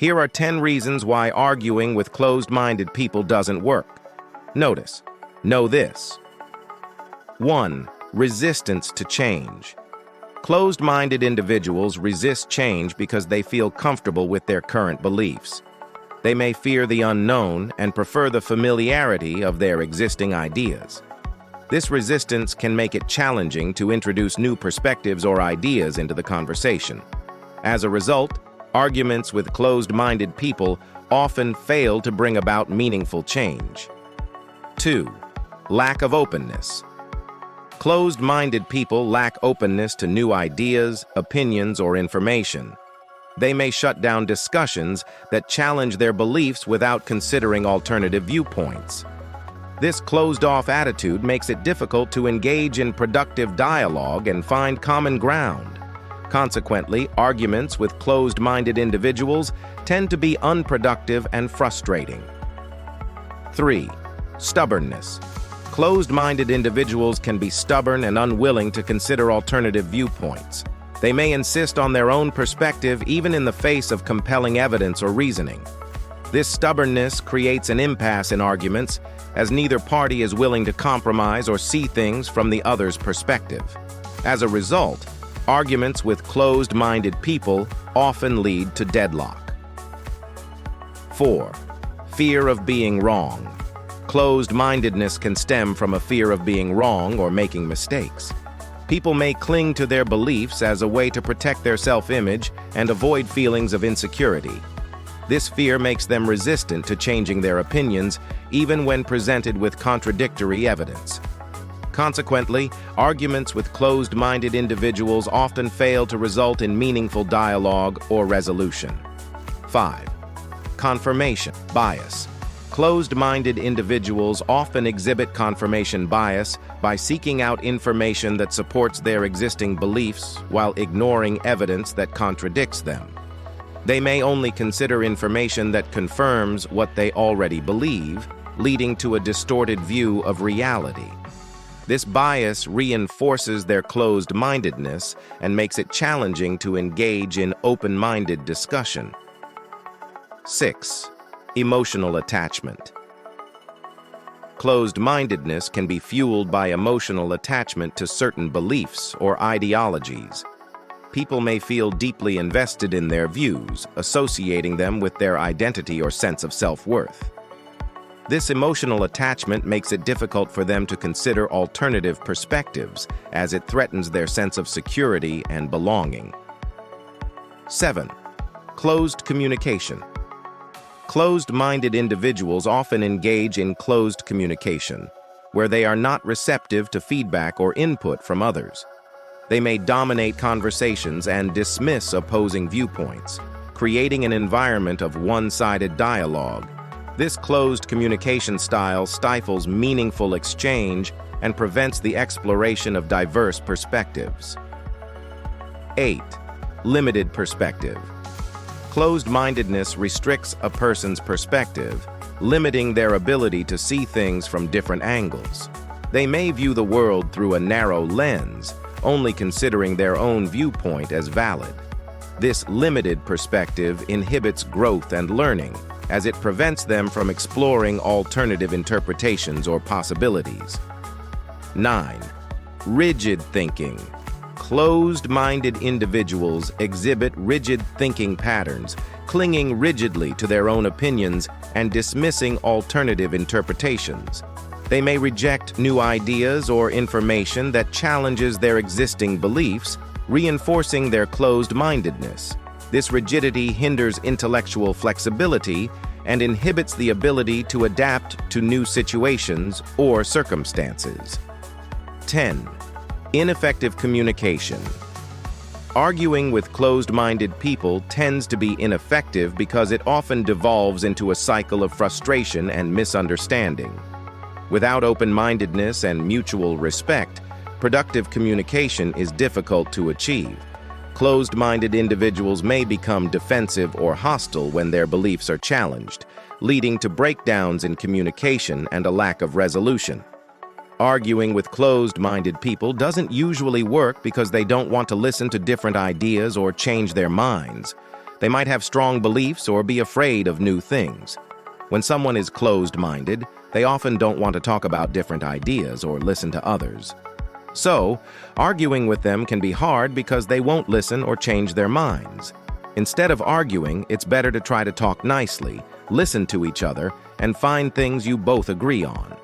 Here are 10 reasons why arguing with closed-minded people doesn't work. Notice. Know this. 1. Resistance to change. Closed-minded individuals resist change because they feel comfortable with their current beliefs. They may fear the unknown and prefer the familiarity of their existing ideas. This resistance can make it challenging to introduce new perspectives or ideas into the conversation. As a result, arguments with closed-minded people often fail to bring about meaningful change. 2. Lack of openness. Closed-minded people lack openness to new ideas, opinions, or information. They may shut down discussions that challenge their beliefs without considering alternative viewpoints. This closed-off attitude makes it difficult to engage in productive dialogue and find common ground. Consequently, arguments with closed-minded individuals tend to be unproductive and frustrating. 3. Stubbornness. Closed-minded individuals can be stubborn and unwilling to consider alternative viewpoints. They may insist on their own perspective even in the face of compelling evidence or reasoning. This stubbornness creates an impasse in arguments, as neither party is willing to compromise or see things from the other's perspective. As a result, arguments with closed-minded people often lead to deadlock. 4. Fear of being wrong. Closed-mindedness can stem from a fear of being wrong or making mistakes. People may cling to their beliefs as a way to protect their self-image and avoid feelings of insecurity. This fear makes them resistant to changing their opinions, even when presented with contradictory evidence. Consequently, arguments with closed-minded individuals often fail to result in meaningful dialogue or resolution. 5. Confirmation bias. Closed-minded individuals often exhibit confirmation bias by seeking out information that supports their existing beliefs while ignoring evidence that contradicts them. They may only consider information that confirms what they already believe, leading to a distorted view of reality. This bias reinforces their closed-mindedness and makes it challenging to engage in open-minded discussion. 6. Emotional attachment. Closed-mindedness can be fueled by emotional attachment to certain beliefs or ideologies. People may feel deeply invested in their views, associating them with their identity or sense of self-worth. This emotional attachment makes it difficult for them to consider alternative perspectives, as it threatens their sense of security and belonging. 7. Closed communication. Closed-minded individuals often engage in closed communication, where they are not receptive to feedback or input from others. They may dominate conversations and dismiss opposing viewpoints, creating an environment of one-sided dialogue. This closed communication style stifles meaningful exchange and prevents the exploration of diverse perspectives. 8. Limited perspective. Closed-mindedness restricts a person's perspective, limiting their ability to see things from different angles. They may view the world through a narrow lens, only considering their own viewpoint as valid. This limited perspective inhibits growth and learning, as it prevents them from exploring alternative interpretations or possibilities. 9. Rigid thinking. Closed-minded individuals exhibit rigid thinking patterns, clinging rigidly to their own opinions and dismissing alternative interpretations. They may reject new ideas or information that challenges their existing beliefs, reinforcing their closed-mindedness. This rigidity hinders intellectual flexibility and inhibits the ability to adapt to new situations or circumstances. 10. Ineffective communication. Arguing with closed-minded people tends to be ineffective because it often devolves into a cycle of frustration and misunderstanding. Without open-mindedness and mutual respect, productive communication is difficult to achieve. Closed-minded individuals may become defensive or hostile when their beliefs are challenged, leading to breakdowns in communication and a lack of resolution. Arguing with closed-minded people doesn't usually work because they don't want to listen to different ideas or change their minds. They might have strong beliefs or be afraid of new things. When someone is closed-minded, they often don't want to talk about different ideas or listen to others. So, arguing with them can be hard because they won't listen or change their minds. Instead of arguing, it's better to try to talk nicely, listen to each other, and find things you both agree on.